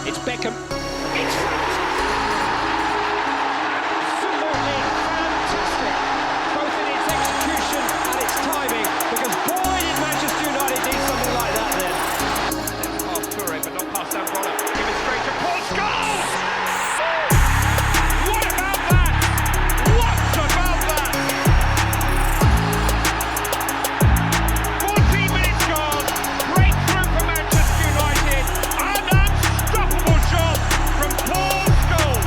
It's Beckham. It's absolutely fantastic, both in its execution and its timing, because boy did Manchester United need something like that then. Pass Toure, but not past Zambrano. Give it straight to Paul Scholes! What about that? What about that? 14 minutes gone, breakthrough for Manchester United, an unstoppable shot from Paul Scholes.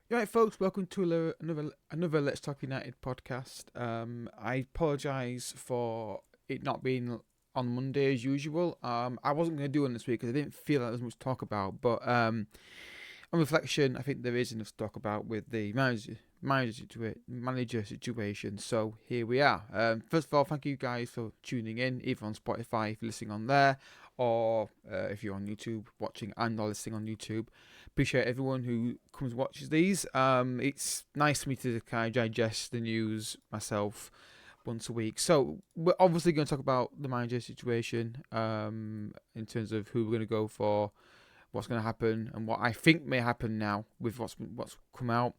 Right, folks, welcome to another Let's Talk United podcast. I apologise for it not being on Monday as usual. I wasn't going to do one this week because I didn't feel like there was much to talk about, but on reflection, I think there is enough to talk about with the manager situation. So here we are. First of all, thank you guys for tuning in, either on Spotify if you're listening on there, or if you're on YouTube watching and or listening on YouTube. Appreciate everyone who comes and watches these. It's nice for me to kind of digest the news myself once a week. So we're obviously going to talk about the manager situation in terms of who we're going to go for, what's going to happen, and what I think may happen now with what's come out.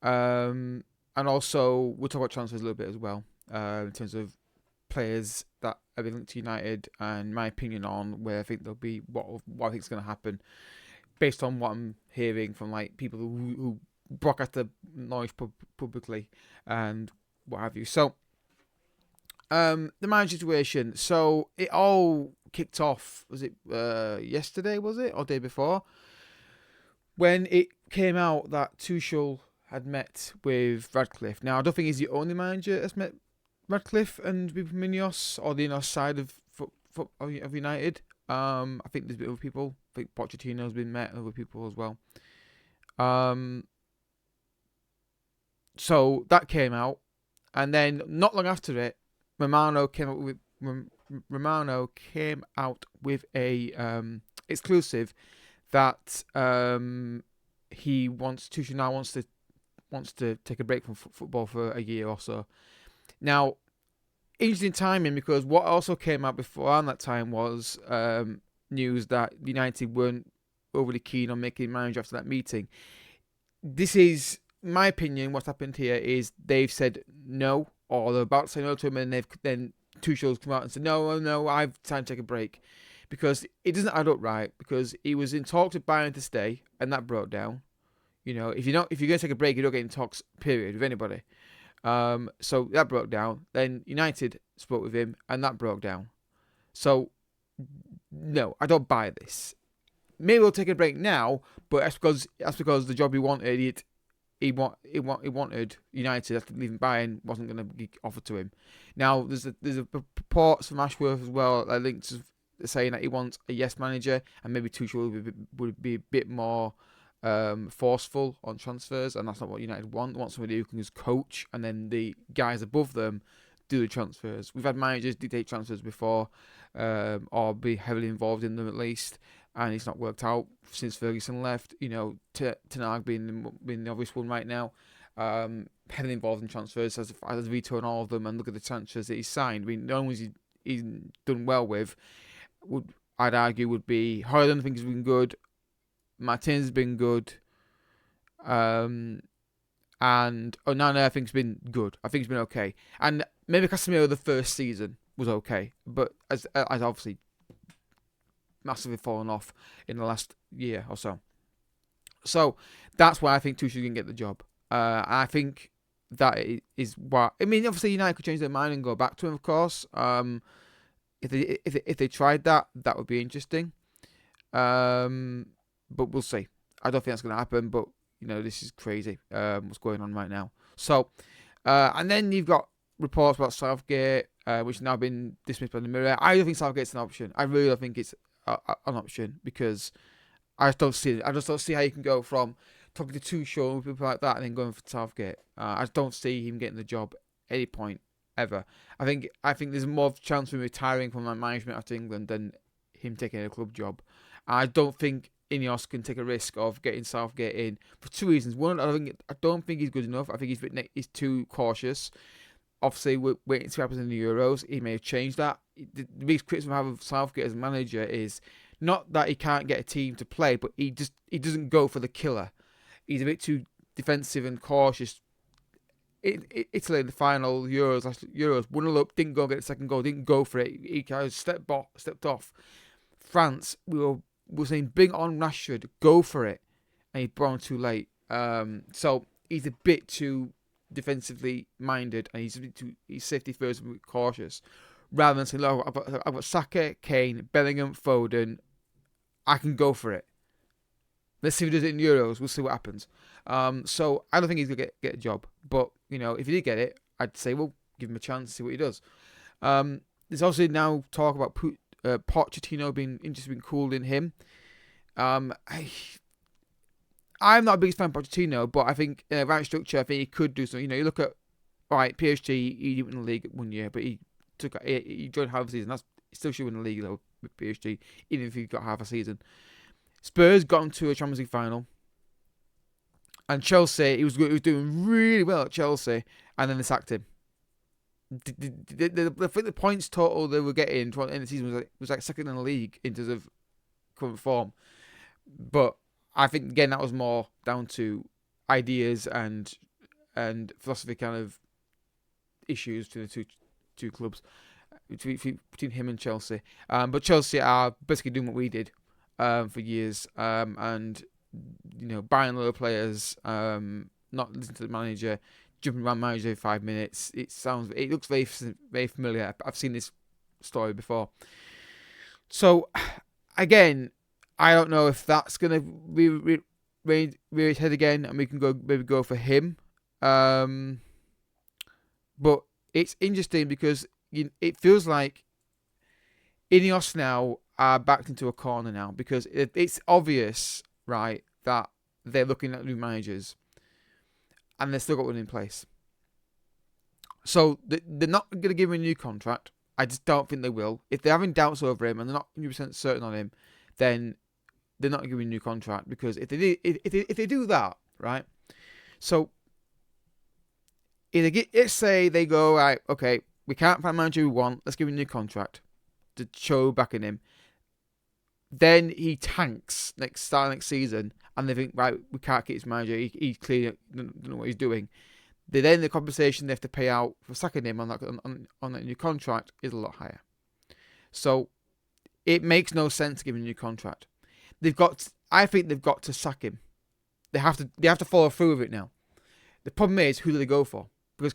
And also we'll talk about transfers a little bit as well in terms of players that have been linked to United and my opinion on where I think they'll be, what I think is going to happen, based on what I'm hearing from like people who broadcast the noise publicly and what have you. So the manager situation. So it all kicked off, was it yesterday, was it, or day before, when it came out that Tuchel had met with Radcliffe. Now I don't think he's the only manager that's met Radcliffe and with Munoz or the Munoz side of United. I think there's been other people. I think Pochettino's been met, other people as well. So that came out, and then not long after it, Romano came out with a exclusive that Tuchel now wants to take a break from football for a year or so. Now, interesting timing, because what also came out before that time was news that United weren't overly keen on making him manager after that meeting. This is my opinion. What's happened here is they've said no, or they're about to say no to him, and then Tuchel's come out and said no, I've time to take a break, because it doesn't add up right. Because he was in talks with Bayern to stay, and that broke down. You know, if you're going to take a break, you don't get in talks, period, with anybody. So that broke down. Then United spoke with him, and that broke down. So no, I don't buy this. Maybe we'll take a break now, but that's because the job he wanted, he wanted United after leaving Bayern wasn't going to be offered to him. Now there's reports from Ashworth as well, linked to saying that he wants a yes manager, and maybe Tuchel would be a bit more forceful on transfers, and that's not what United want. They want somebody who can just coach, and then the guys above them do the transfers. We've had managers dictate transfers before, or be heavily involved in them at least, and it's not worked out since Ferguson left. You know, Ten Hag being the obvious one right now, heavily involved in transfers, has veto on all of them, and look at the transfers that he's signed. I mean, the only ones he's done well with, I'd argue, would be Højlund. I think has been good. Martinez has been good. And Onana, I think, has been good. I think it's been okay. And maybe Casemiro the first season was okay, but as obviously massively fallen off in the last year or so. So that's why I think Tuchel can get the job. I think that is what I mean. Obviously, United could change their mind and go back to him, of course. If they tried that would be interesting. But we'll see. I don't think that's going to happen. But you know, this is crazy. What's going on right now? So, and then you've got reports about Southgate, which have now been dismissed by the Mirror. I don't think Southgate's an option. I really don't think it's an option, because I just don't see it. I just don't see how you can go from talking to Tuchel and people like that and then going for Southgate. I just don't see him getting the job at any point ever. I think there's more of a chance of him retiring from that management after England than him taking a club job. I don't think Ineos can take a risk of getting Southgate in for two reasons. One, I don't think he's good enough. I think he's too cautious. obviously we're waiting to see what happens in the Euros. He may have changed that. The biggest criticism I have of Southgate as a manager is not that he can't get a team to play, but he doesn't go for the killer. He's a bit too defensive and cautious. Italy in the final Euros, 1-0 up, didn't go get the second goal, didn't go for it. He kind of stepped off. France, we were saying, bring on Rashford, go for it, and he brought on too late. So he's a bit too defensively minded, and he's safety first and cautious, rather than saying, look, I've got Saka, Kane, Bellingham, Foden, I can go for it. Let's see if he does it in Euros. We'll see what happens. So I don't think he's gonna get a job, but if he did get it, I'd say, well, give him a chance, see what he does. There's also now talk about Pochettino being cooled in him. I'm not a biggest fan of Pochettino, but I think right structure, I think he could do something. You look at PSG, he didn't win the league 1 year, but he joined half a season. He still should win the league though with PSG, even if he got half a season. Spurs got him to a Champions League final, and Chelsea, he was doing really well at Chelsea, and then they sacked him. I think the points total they were getting in the season was like second in the league in terms of current form, but I think again that was more down to ideas and philosophy kind of issues between the two clubs, between him and Chelsea. But Chelsea are basically doing what we did for years, and buying low players, not listening to the manager, jumping around manager every 5 minutes. It looks very, very familiar. I've seen this story before. So again, I don't know if that's gonna rear its head again, and we can maybe go for him. But it's interesting because it feels like Ineos now are backed into a corner now, because it's obvious, right, that they're looking at new managers, and they've still got one in place. So they're not going to give him a new contract. I just don't think they will. If they're having doubts over him and they're not 100% certain on him, then they're not giving him a new contract. Because if they do that, right? So let's say they go, right, okay, we can't find a manager we want. Let's give him a new contract to show back in him. Then he tanks start next season, and they think, right, we can't keep his manager. He's clearly don't know what he's doing. Then the compensation they have to pay out for sacking him on that new contract is a lot higher. So it makes no sense to give him a new contract. I think they've got to sack him. They have to follow through with it now. The problem is, who do they go for? Because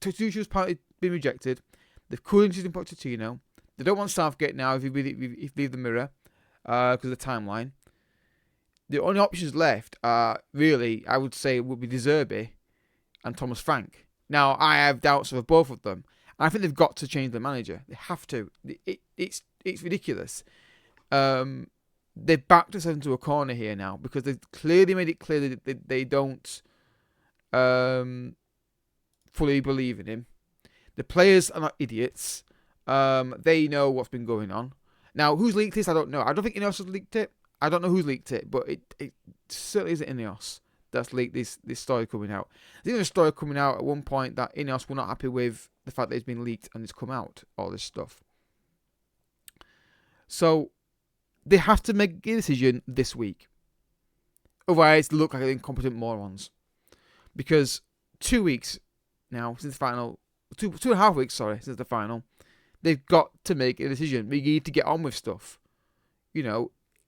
Tuchel's party been rejected. They've cooled interest in Pochettino. They don't want Southgate now if you leave the mirror because of the timeline. The only options left are really, I would say, would be De Zerbi and Thomas Frank. Now, I have doubts over both of them. And I think they've got to change the manager. They have to. It's ridiculous. They've backed us into a corner here now, because they've clearly made it clear that they don't fully believe in him. The players are not idiots. They know what's been going on. Now, who's leaked this? I don't know. I don't think Ineos has leaked it. I don't know who's leaked it, but it certainly isn't Ineos that's leaked this story coming out. There's even a story coming out at one point that Ineos were not happy with the fact that it's been leaked and it's come out, all this stuff. So they have to make a decision this week. Otherwise, they look like incompetent morons. Because 2 weeks now since the final, 2.5 weeks, since the final, they've got to make a decision. We need to get on with stuff. If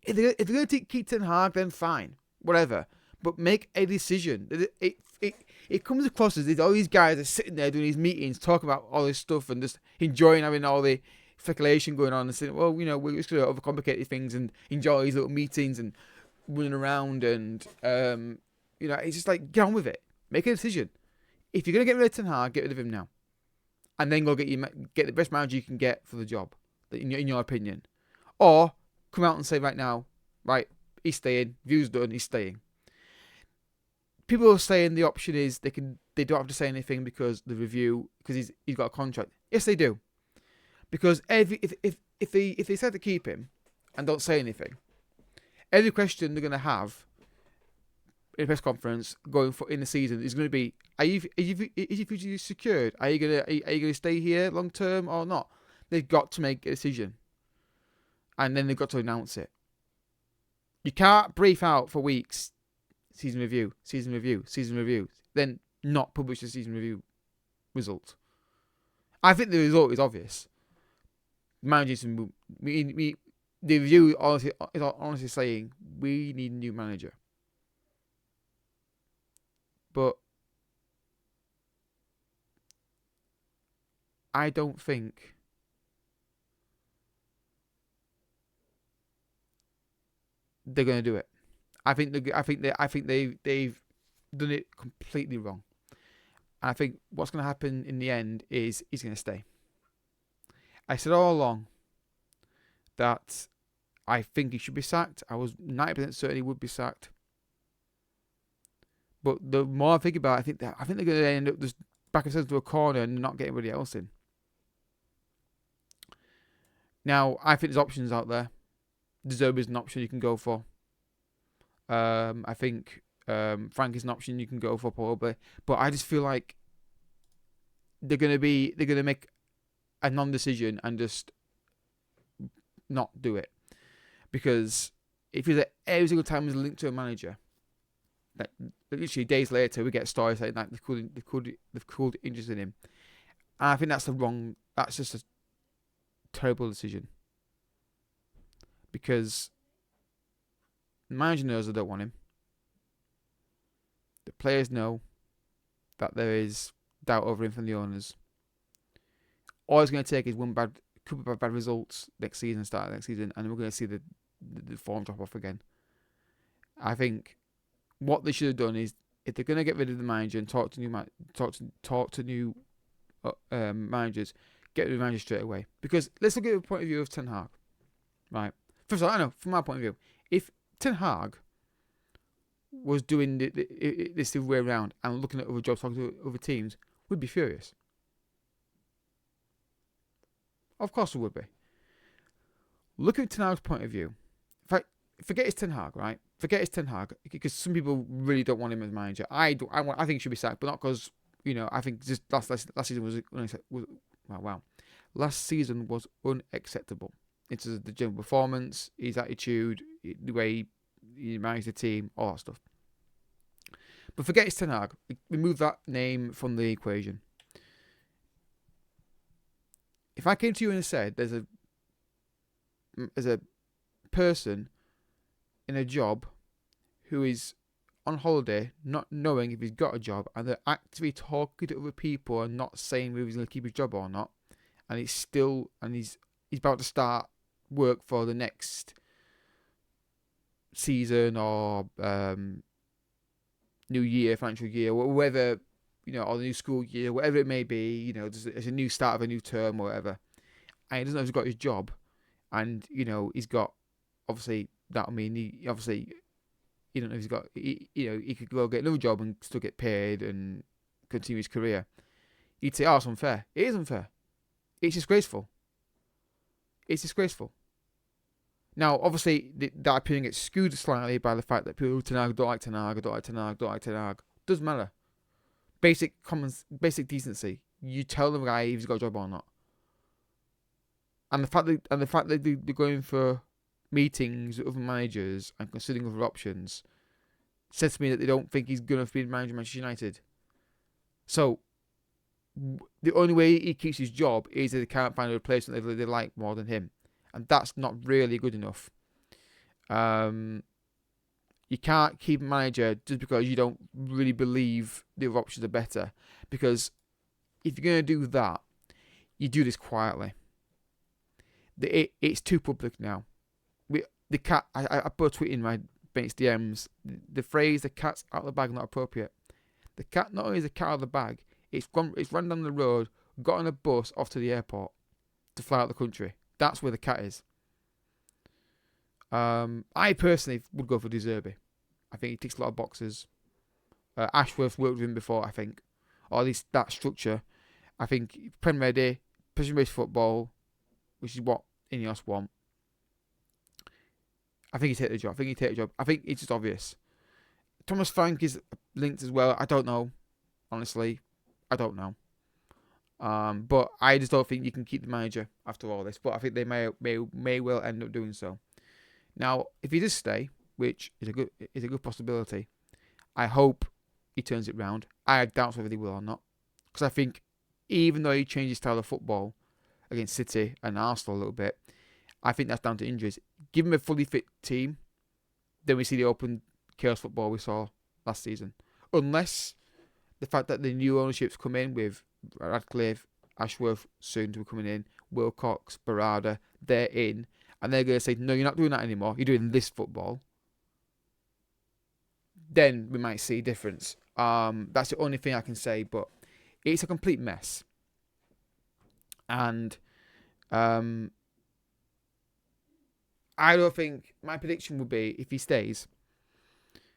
they're going to keep Ten Hag, then fine, whatever. But make a decision. It comes across as all these guys are sitting there doing these meetings, talking about all this stuff and just enjoying having all the speculation going on and saying, well, we're just going to overcomplicate things and enjoy these little meetings and running around and, it's just like, get on with it. Make a decision. If you're going to get rid of Ten Hag, get rid of him now. And then go get the best manager you can get for the job, in your opinion. Or come out and say right now, right, he's staying, view's done, he's staying. People are saying the option is they don't have to say anything because he's got a contract. Yes, they do. Because if they decide to keep him and don't say anything, every question they're going to have in a press conference going for in the season is going to be: is your future secured? Are you gonna stay here long term or not? They've got to make a decision, and then they've got to announce it. You can't brief out for weeks. Season review, season review, season review. Then not publish the season review result. I think the result is obvious. The review is honestly saying we need a new manager. But I don't think they're going to do it. I think they've done it completely wrong. I think what's going to happen in the end is he's going to stay. I said all along that I think he should be sacked. I was 90% certain he would be sacked. But the more I think about it, I think they're going to end up just backing themselves to a corner and not getting anybody else in. Now, I think there's options out there. De Zerbi is an option you can go for. I think Frank is an option you can go for probably. But I just feel like they're gonna make a non-decision and just not do it. Because if you every single time there's a link to a manager, that literally days later we get stories saying that they've called interest in him. And I think that's just a terrible decision. Because the manager knows they don't want him. The players know that there is doubt over him from the owners. All it's going to take is couple of bad results next season, start next season, and we're going to see the form drop off again. I think what they should have done is, if they're going to get rid of the manager and talk to new managers, get rid of the manager straight away. Because let's look at the point of view of Ten Hag, right? First of all, I know from my point of view, if Ten Hag was doing this the way around and looking at other jobs, talking to other teams, we'd be furious. Of course we would be. Look at Ten Hag's point of view. Forget his Ten Hag, right? Forget his Ten Hag, because some people really don't want him as manager. I think he should be sacked, but not because, I think just last season was wow. Last season was unacceptable. It's the general performance, his attitude, the way he managed the team, all that stuff. But forget his Ten Hag. Remove that name from the equation. If I came to you and said there's a person in a job who is on holiday, not knowing if he's got a job, and they're actively talking to other people and not saying whether he's going to keep his job or not, and he's about to start work for the next season or new year, financial year, or whether, or the new school year, whatever it may be, it's a new start of a new term or whatever, and he doesn't know if he's got his job, and he's got, obviously that would mean he don't know if he's got, he could go get another job and still get paid and continue his career. You'd say, oh, it's unfair. It is unfair. It's disgraceful. It's disgraceful. Now, obviously, that opinion gets skewed slightly by the fact that people don't like Ten Hag. Doesn't matter. Basic decency. You tell the guy if he's got a job or not. And the fact that they're going for meetings with other managers and considering other options says to me that they don't think he's going to be the manager of Manchester United. So the only way he keeps his job is that they can't find a replacement they like more than him, and that's not really good enough. You can't keep a manager just because you don't really believe the other options are better, because if you're going to do that, you do this quietly. It's too public now. The cat. I put a tweet in my Bates DMs. The phrase "the cat's out of the bag" not appropriate. The cat, not only is the cat out of the bag, it's run down the road, got on a bus off to the airport to fly out the country. That's where the cat is. I personally would go for De Zerbi. I think he ticks a lot of boxes. Ashworth worked with him before, I think, or at least that structure. I think Prem ready, position-based football, which is what Ineos want. I think he'd take the job. I think it's just obvious. Thomas Frank is linked as well. I don't know. Honestly, I don't know. But I just don't think you can keep the manager after all this. But I think they may well end up doing so. Now, if he does stay, which is a good possibility, I hope he turns it round. I doubt whether he will or not, because I think even though he changed his style of football against City and Arsenal a little bit, I think that's down to injuries. Give him a fully fit team, then we see the open chaos football we saw last season. Unless the fact that the new ownerships come in with Radcliffe, Ashworth soon to be coming in, Wilcox, Barada, they're in, and they're going to say, no, you're not doing that anymore, you're doing this football. Then we might see a difference. That's the only thing I can say, but it's a complete mess. And I don't think, my prediction would be, if he stays,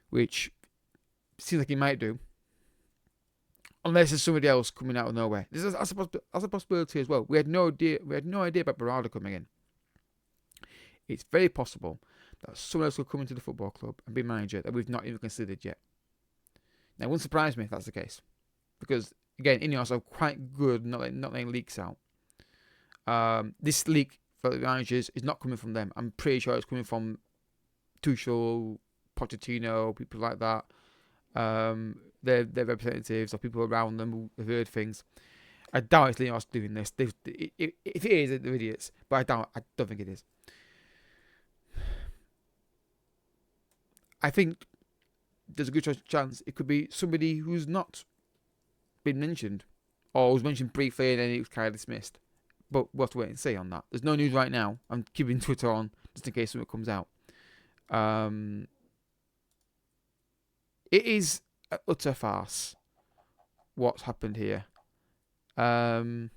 which seems like he might do, unless there's somebody else coming out of nowhere. That's a possibility as well. We had no idea about Barada coming in. It's very possible that someone else will come into the football club and be manager that we've not even considered yet. Now, it wouldn't surprise me if that's the case, because again, Ineos are quite good not letting leaks out. This leak for the managers is not coming from them. I'm pretty sure it's coming from Tuchel, Pochettino, people like that. Their representatives or people around them who have heard things. I doubt it's Ineos doing this. If it is, they're idiots. But I don't think it is. I think there's a good chance it could be somebody who's not been mentioned, or was mentioned briefly and then it was kind of dismissed. But we'll have to wait and see on that. There's no news right now. I'm keeping Twitter on just in case something comes out. It is an utter farce what's happened here. And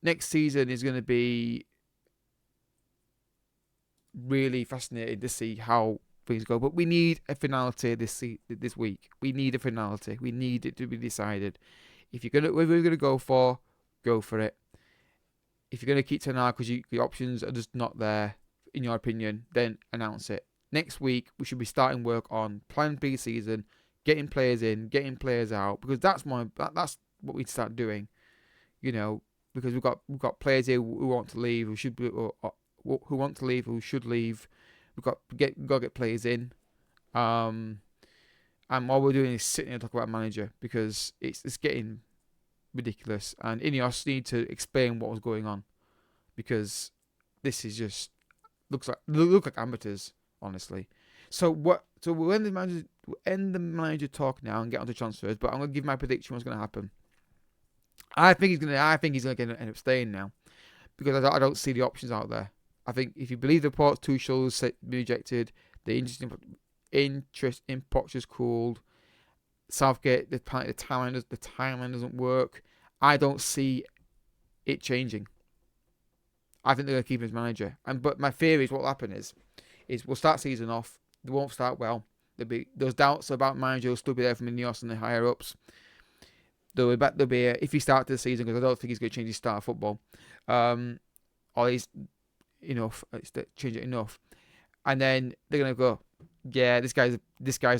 next season is going to be really fascinating to see how things go. But we need a finality this week. We need a finality. We need it to be decided. If you're gonna, whether we're going to go for it. If you're going to keep Ten Hag because the options are just not there, in your opinion, then announce it. Next week, we should be starting work on plan B season, getting players in, getting players out, because that's what we start doing. You know, because we've got players here who want to leave, who should leave. We've got to get players in. And all we're doing is sitting and talking about a manager, because it's getting ridiculous, and Ineos need to explain what was going on, because this is just look like amateurs, honestly. So we'll end the manager talk now and get on to transfers. But I'm gonna give my prediction what's gonna happen. I think he's gonna end up staying now, because I don't see the options out there. I think if you believe the reports, Tuchel's been rejected. The interest in Poch's cooled. Southgate, the timeline doesn't work. I don't see it changing. I think they're going to keep him as manager. But my theory is what will happen is we'll start season off. They won't start well. There'll be those doubts about manager will still be there from Ineos and the higher ups. There'll be if he started the season, because I don't think he's going to change his style of football, or he's enough, change it enough, and then they're going to go, yeah, this guy's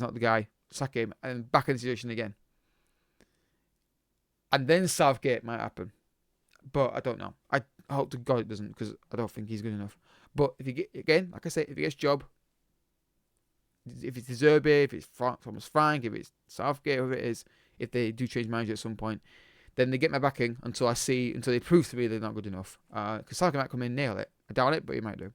not the guy. Sack him, and back in the situation again. And then Southgate might happen, but I don't know. I hope to God it doesn't, because I don't think he's good enough. But if he gets job, if it's Zerbe, if it's Thomas Frank, if it's Southgate, whoever it is, if they do change manager at some point, then they get my backing until they prove to me they're not good enough. Because Southgate might come in and nail it. I doubt it, but he might do.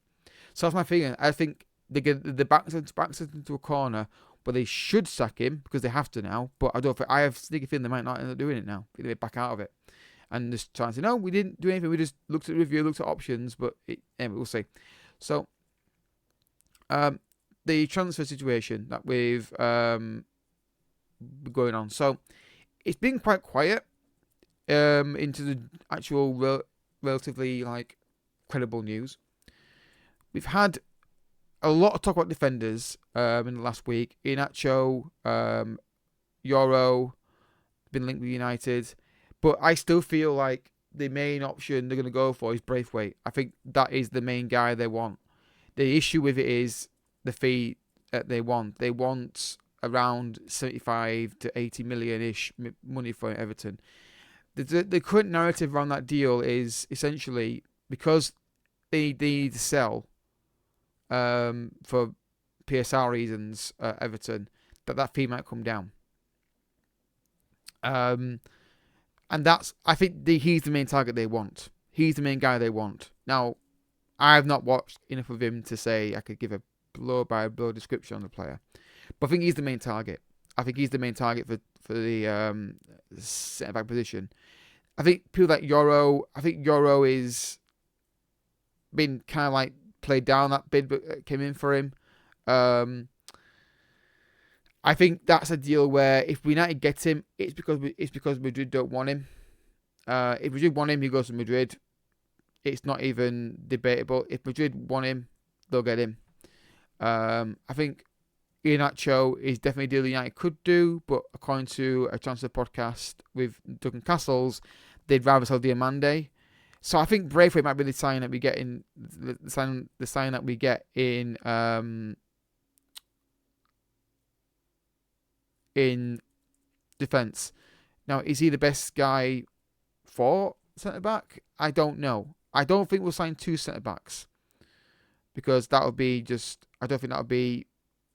So that's my feeling. I think they get the backs into a corner. But they should sack him, because they have to now. But I have a sneaky feeling they might not end up doing it now. They may back out of it. And just trying to say, no, we didn't do anything. We just looked at the review, looked at options. But anyway, we'll see. So, the transfer situation that we've going on. So, it's been quite quiet into the actual relatively credible news. We've had a lot of talk about defenders in the last week. Iheanacho, Euro, been linked with United. But I still feel like the main option they're going to go for is Braithwaite. I think that is the main guy they want. The issue with it is the fee that they want. They want around 75 to 80 million-ish money for Everton. The current narrative around that deal is essentially because they need to sell for PSR reasons, Everton, that fee might come down. And I think he's the main target they want. He's the main guy they want. Now, I have not watched enough of him to say I could give a blow-by-blow description on the player. But I think he's the main target. I think he's the main target for the centre-back position. I think people like Yoro is been kind of like played down that bid, but came in for him. I think that's a deal where if United get him, it's because Madrid don't want him. If Madrid want him, he goes to Madrid. It's not even debatable. If Madrid want him, they'll get him. I think Iheanacho is definitely a deal United could do, but according to a transfer podcast with Duncan Castles, they'd rather sell Diamande. So I think Braithwaite might be the sign that we get in the sign that we get in defence. Now, is he the best guy for centre back? I don't know. I don't think we'll sign 2 centre backs because that would be I don't think that would be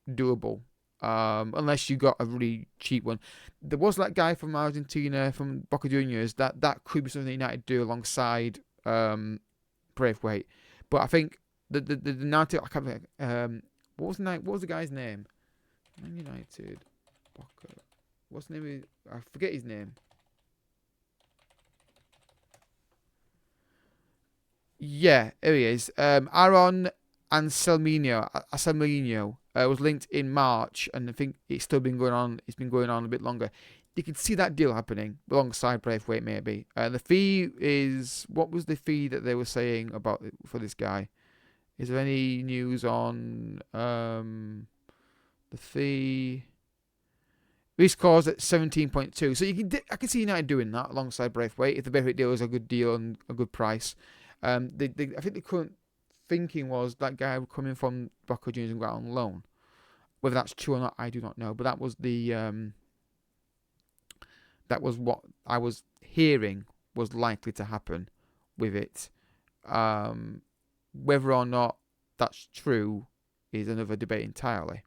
doable unless you got a really cheap one. There was that guy from Argentina, from Boca Juniors, that could be something United do alongside Braithwaite. But I think the narrative, I can't think, what was the guy's name? Man United, Boca. What's the name? I forget his name. Yeah, here he is. Aaron Anselmino was linked in March, and I think it's still been going on. It's been going on a bit longer. You can see that deal happening alongside Braithwaite, maybe. The fee is, what was the fee that they were saying about for this guy? Is there any news on the fee? This scores at 17.2. So I can see United doing that alongside Braithwaite if the Braithwaite deal is a good deal and a good price. I think the current thinking was that guy coming from Boca Juniors and go out on loan. Whether that's true or not, I do not know. But that was that was what I was hearing was likely to happen with it. Whether or not that's true is another debate entirely.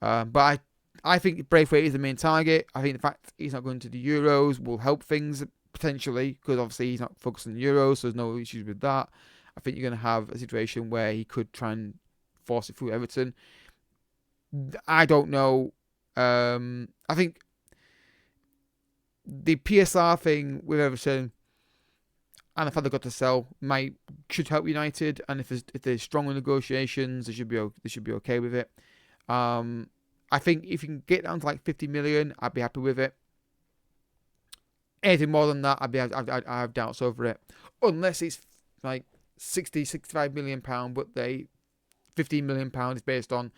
But I think Braithwaite is the main target. I think the fact he's not going to the Euros will help things potentially, because obviously he's not focused on the Euros, so there's no issues with that. I think you're going to have a situation where he could try and force it through Everton. I don't know. I think the PSR thing with Everton and the fact they've got to sell should help United, and if there's stronger negotiations, they should be okay with it. I think if you can get down to like 50 million, I'd be happy with it. Anything more than that, I have doubts over it. Unless it's like 65 million pound, but 15 million pound is based on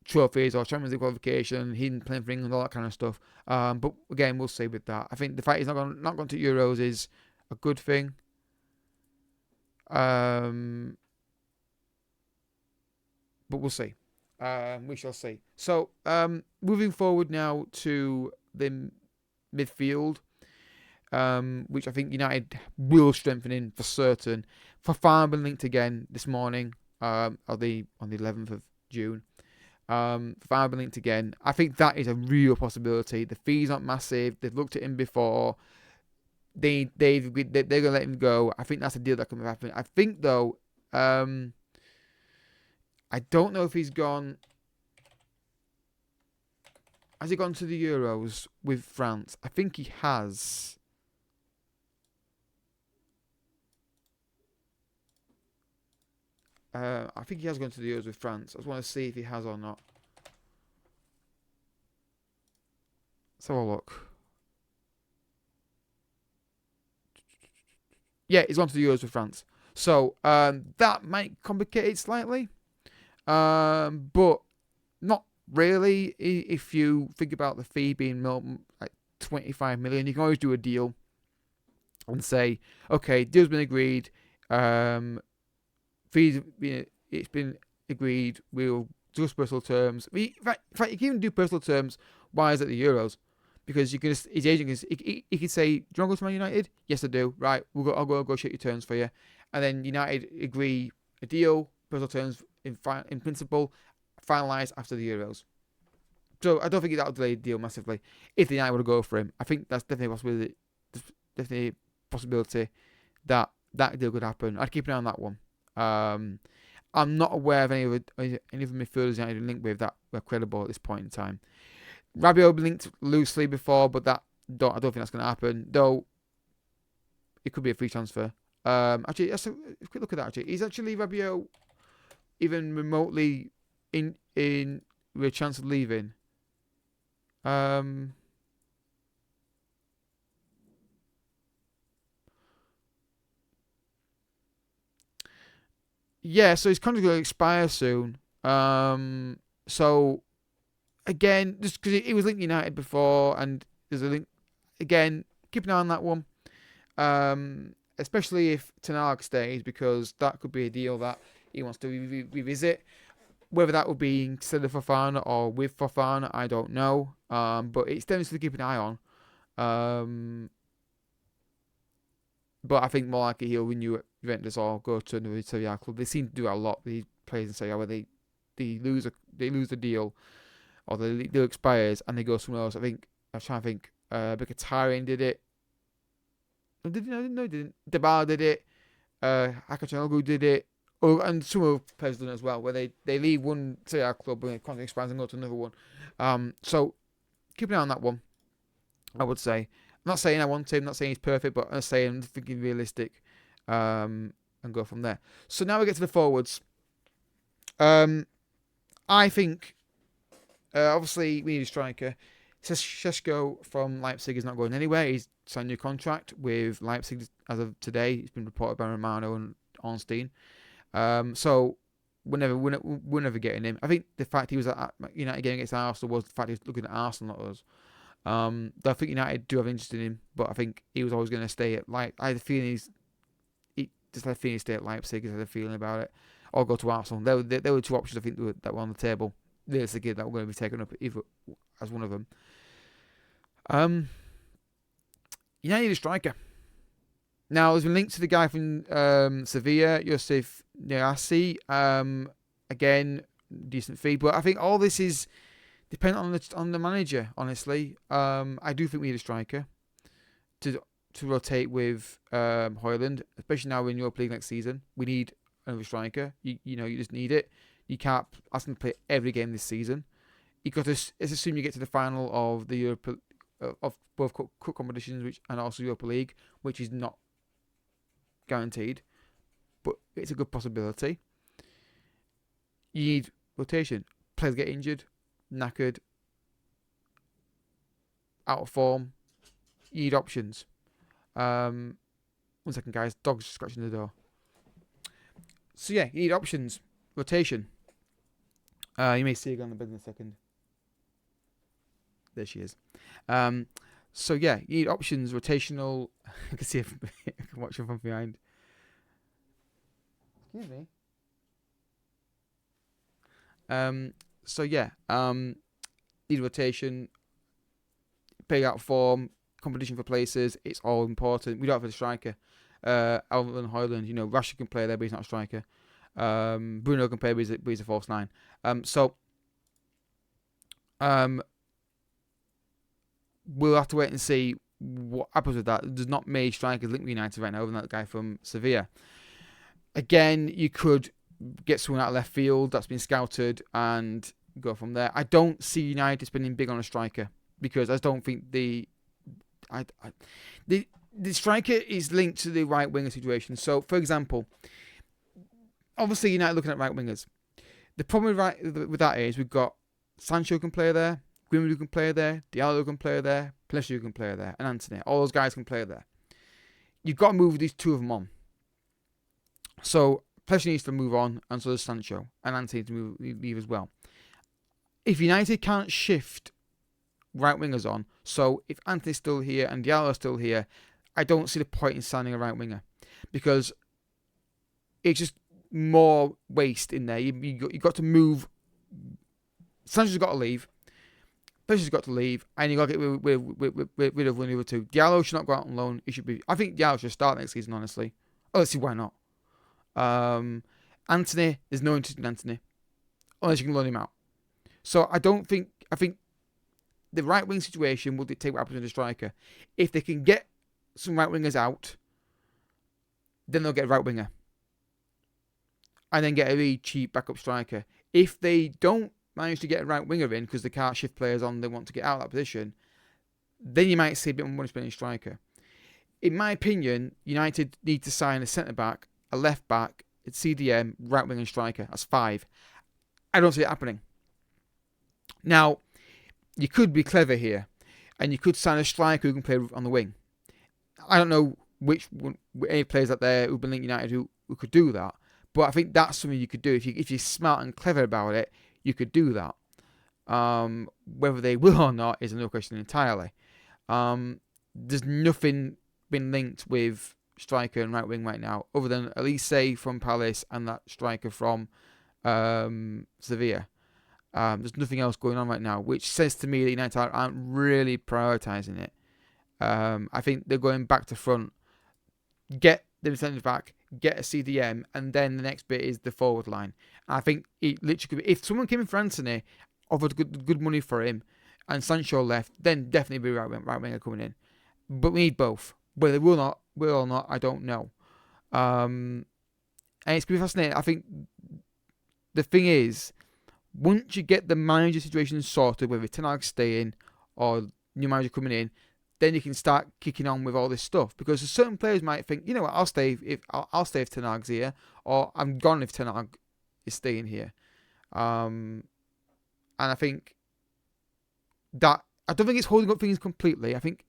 trophies or Champions League qualification, hidden playing for England, all that kind of stuff. But again, we'll see with that. I think the fact he's not going to Euros is a good thing. But we'll see. We shall see. So, moving forward now to the midfield, which I think United will strengthen in for certain. Fafana been linked again this morning, on the 11th of June. Fafana been linked again. I think that is a real possibility. The fee's not massive. They've looked at him before. They're gonna let him go. I think that's a deal that can happen. I think though, I don't know if he's gone. Has he gone to the Euros with France? I think he has. I think he has gone to the Euros with France. I just want to see if he has or not. Let's have a look. Yeah, he's gone to the Euros with France. So that might complicate it slightly. But not really. If you think about the fee being like 25 million, you can always do a deal and say, okay, deal's been agreed. Fees, it's been agreed. We'll discuss personal terms. In fact, you can even do personal terms. Why is it the Euros? Because you can just, his agent he can say, do you want to go to Man United? Yes, I do. Right, I'll go negotiate your terms for you. And then United agree a deal, personal terms in principle, finalised after the Euros. So I don't think that'll delay the deal massively if the United were to go for him. I think that's definitely a possibility that that deal could happen. I'd keep an eye on that one. I'm not aware of any of the midfielders United linked with that were credible at this point in time. Rabiot linked loosely before, but I don't think that's going to happen. Though it could be a free transfer. Actually, let's have a quick look at that. Actually, is actually Rabiot even remotely in with a chance of leaving? Yeah, so his contract will expire soon. So again, just because he was linked to United before, and there's a link again. Keep an eye on that one. Especially if Ten Hag stays, because that could be a deal that he wants to revisit. Whether that will be instead of Fofana or with Fofana, I don't know. But it's definitely to keep an eye on. But I think more likely he'll renew at Juventus or go to another Serie A club. They seem to do a lot. These players in Serie A where they lose the deal, or the deal expires and they go somewhere else. I was trying to think. Mkhitaryan did it. No, he didn't. Dybala did it. Akachanoglu did it. Oh, and some other players done it as well, where they leave one Serie A club when the contract expires and go to another one. So keep an eye on that one, I would say. I'm not saying I want him, not saying he's perfect, but I'm saying I'm thinking realistic, and go from there. So now we get to the forwards. I think, obviously, we need a striker. Šeško from Leipzig is not going anywhere. He's signed a new contract with Leipzig as of today. It's been reported by Romano and Ornstein. So we're never getting him. I think the fact he was at United game against Arsenal was the fact he was looking at Arsenal, not us. I think United do have interest in him, but I think he was always going to stay at I had a feeling he just had a feeling he'd stay at Leipzig. I had a feeling about it, or go to Arsenal. There were two options I think that were on the table. There's a kid that were going to be taken up either as one of them. United need a striker. Now, there's been linked to the guy from Sevilla, Josef Niassi. Again, decent fee, but I think all this is dependent on the manager. Honestly, I do think we need a striker to rotate with Højlund, especially now we're in Europa League next season. We need another striker. You just need it. You can't ask him to play every game this season. You got to let's assume you get to the final of the Europa of both cup competitions, and also Europa League, which is not guaranteed, but it's a good possibility. You need rotation. Players get injured, knackered, out of form. You need options. 1 second, guys. Dog's scratching the door. So yeah, you need options. Rotation. You may see her on the bed in a second. There she is. So yeah, you need options. Rotational. I can see if I can watch her from behind. Excuse me. So yeah, need rotation, play out form, competition for places. It's all important. We don't have a striker. Other than Højlund, Rashford can play there, but he's not a striker. Bruno can play, but he's a false nine. We'll have to wait and see what happens with that. There's not many strikers linked with United right now, other than that guy from Sevilla. Again, you could get someone out of left field that's been scouted and go from there. I don't see United spending big on a striker, because I don't think the striker is linked to the right winger situation. So, for example, obviously United looking at right wingers. The problem with that is we've got Sancho can play there, Greenwood can play there, Diallo can play there, Pellistri can play there, and Antony. All those guys can play there. You've got to move these two of them on. So Pellistri needs to move on, and so does Sancho, and Antony to leave as well. If United can't shift right wingers on, so if Antony's still here and Diallo's still here, I don't see the point in signing a right winger because it's just more waste in there. You got to move. Sanchez got to leave. Pescia's got to leave, and you got to get rid of one of the other two. Diallo should not go out on loan. He should be. I think Diallo should start next season. Honestly, let's see why not. Anthony, there's no interest in Anthony unless you can loan him out. So I think the right wing situation will dictate what happens with the striker. If they can get some right wingers out, then they'll get a right winger, and then get a really cheap backup striker. If they don't manage to get a right winger in because they can't shift players on, they want to get out of that position, then you might see a bit more money spent in striker. In my opinion, United need to sign a centre back, a left back, a CDM, right wing and striker. That's 5. I don't see it happening. Now, you could be clever here, and you could sign a striker who can play on the wing. I don't know any players out there who've been linked United who could do that, but I think that's something you could do if you're smart and clever about it. You could do that. Whether they will or not is another question entirely. There's nothing been linked with striker and right wing right now, other than Elise from Palace and that striker from Sevilla. There's nothing else going on right now, which says to me that United aren't really prioritising it. I think they're going back to front, get the centre back, get a CDM, and then the next bit is the forward line. I think it literally could be, if someone came in for Anthony, offered good money for him, and Sancho left, then definitely be right winger coming in. But we need both. Whether they will or not, I don't know. And it's going to be fascinating. I think the thing is, once you get the manager situation sorted, whether Ten Hag staying or new manager coming in, then you can start kicking on with all this stuff. Because certain players might think, you know what, I'll stay if Ten Hag's here, or I'm gone if Ten Hag is staying here. And I think that I don't think it's holding up things completely. I think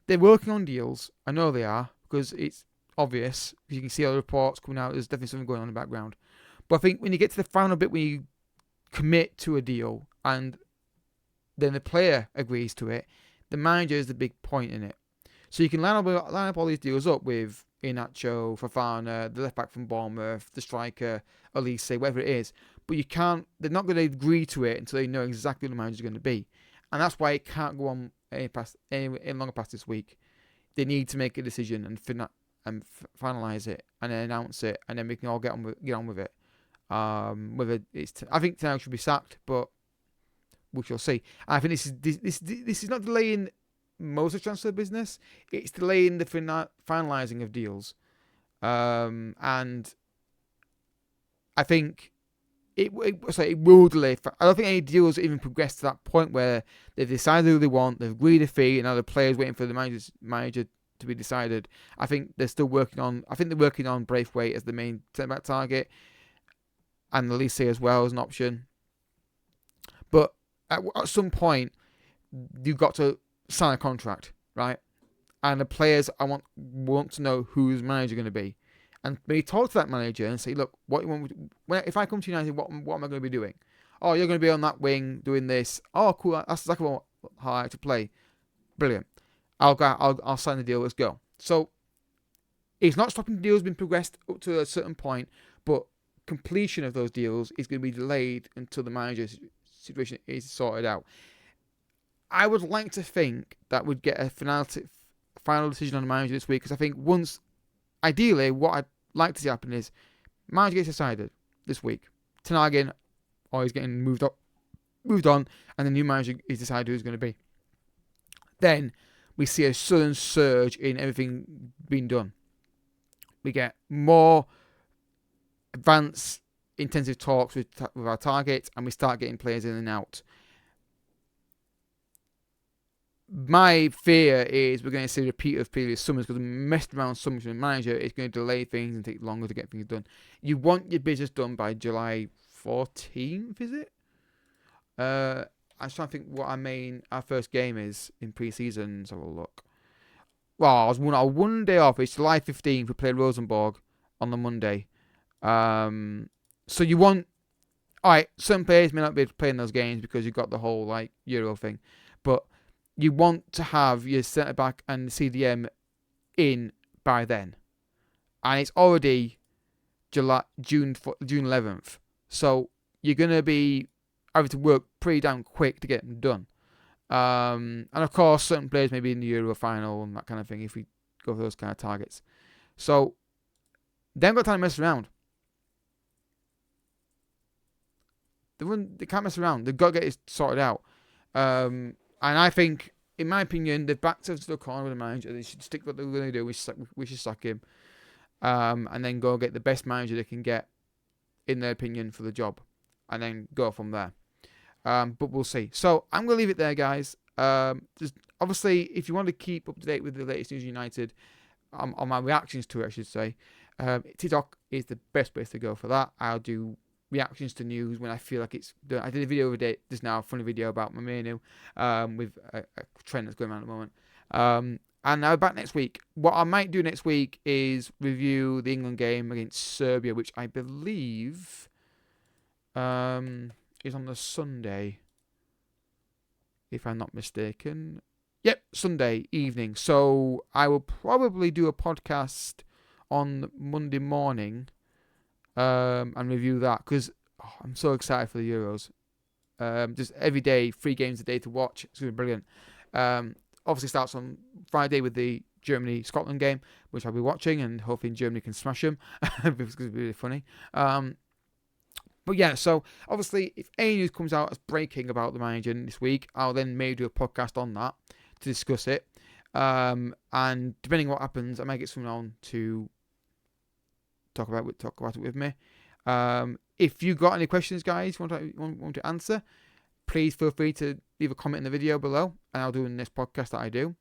they're working on deals. I know they are, because it's obvious. You can see all the reports coming out. There's definitely something going on in the background. But I think when you get to the final bit, when you commit to a deal and then the player agrees to it, the manager is the big point in it. So you can line up all these deals up with Iheanacho, Fofana, the left back from Bournemouth, the striker, Elise, whatever it is. But you can't. They're not going to agree to it until they know exactly what the manager is going to be, and that's why it can't go on any longer past this week. They need to make a decision and finalise it, and then announce it, and then we can all get on with it. Whether I think Ten Hag should be sacked, but we shall see. I think this is not delaying most of the transfer business. It's delaying the finalising of deals, and I think it will delay. I don't think any deals even progress to that point where they've decided who they want, they've agreed a fee, and now the players waiting for the manager to be decided. I think they're still working on. I think they're working on Braithwaite as the main centre back target, and Elise as well as an option. But at some point, you've got to sign a contract, right? And the players want to know who's manager going to be. And maybe talk to that manager and say, look, what you want? If I come to United, what am I going to be doing? Oh, you're going to be on that wing doing this. Oh, cool. That's exactly how I like to play. Brilliant. I'll sign the deal. Let's go. So it's not stopping deals being progressed up to a certain point, but completion of those deals is going to be delayed until the manager's situation is sorted out. I would like to think that we'd get a final decision on the manager this week, because I think ideally, what I'd like to see happen is manager gets decided this week. Ten Hag in, or he's getting moved on, and the new manager is decided who's going to be. Then we see a sudden surge in everything being done. We get more advanced, intensive talks with our targets, and we start getting players in and out. My fear is we're going to see a repeat of previous summers, because we messed around summers with the manager. It's going to delay things and take longer to get things done. You want your business done by July 14th, is it? I'm trying to think what our first game is in pre-season. Let's have a look. Well, I was one day off. It's July 15th. We play Rosenborg on the Monday. So you want... Alright, some players may not be playing those games because you've got the whole Euro thing. But you want to have your centre-back and CDM in by then, and it's already June 11th. So you're gonna be having to work pretty damn quick to get them done. And of course, certain players may be in the Euro final and that kind of thing if we go for those kind of targets. So they haven't got time to mess around. They can't mess around. They've got to get it sorted out. And I think, in my opinion, they've backed us to the corner with the manager. They should stick with what they're going to do. We should sack him. And then go get the best manager they can get, in their opinion, for the job. And then go from there. But we'll see. So I'm going to leave it there, guys. Just obviously, if you want to keep up to date with the latest news United, on my reactions to it, I should say, TikTok is the best place to go for that. I'll do reactions to news when I feel like it's done. I did a video just now, a funny video about my menu, with a trend that's going around at the moment. And I'll be back next week. What I might do next week is review the England game against Serbia, which I believe is on the Sunday, if I'm not mistaken. Yep, Sunday evening. So I will probably do a podcast on Monday morning and review that, because I'm so excited for the Euros. Just every day, 3 games a day to watch. It's going to be brilliant. Obviously starts on Friday with the Germany-Scotland game, which I'll be watching, and hopefully Germany can smash them, because it's going to be really funny. But yeah, so obviously if any news comes out as breaking about the manager this week, I'll then maybe do a podcast on that to discuss it. And depending on what happens, I might get someone on to talk about it with me. If you got any questions, guys, want to answer, please feel free to leave a comment in the video below, and I'll do in this podcast that I do,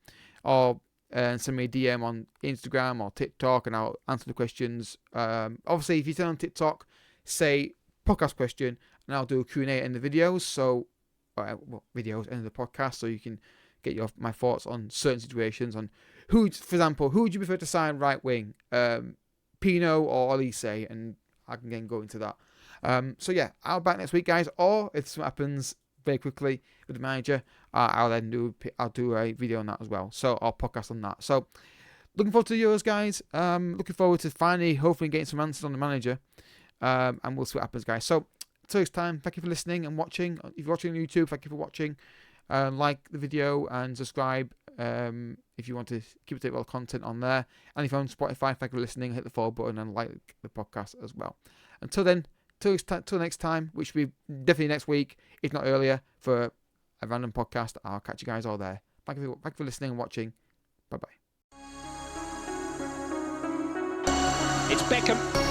or send me a DM on Instagram or TikTok, and I'll answer the questions. Obviously, if you turn on TikTok, say podcast question, and I'll do a Q&A in the videos. So, videos in the podcast, so you can get my thoughts on certain situations. On for example, who would you prefer to sign right wing, Pino or Elise, and I can again go into that. So yeah, I'll be back next week, guys. Or if something happens very quickly with the manager, I'll do a video on that as well. So I'll podcast on that. So looking forward to the Euros, guys. Looking forward to finally, hopefully, getting some answers on the manager. And we'll see what happens, guys. So until next time, thank you for listening and watching. If you're watching on YouTube, thank you for watching. Like the video and subscribe if you want to keep up to date with all the content on there. And if you're on Spotify, thank you for listening. Hit the follow button and like the podcast as well. Until then, till next time, which will be definitely next week, if not earlier, for a random podcast. I'll catch you guys all there. Thank you for listening and watching. Bye bye. It's Beckham.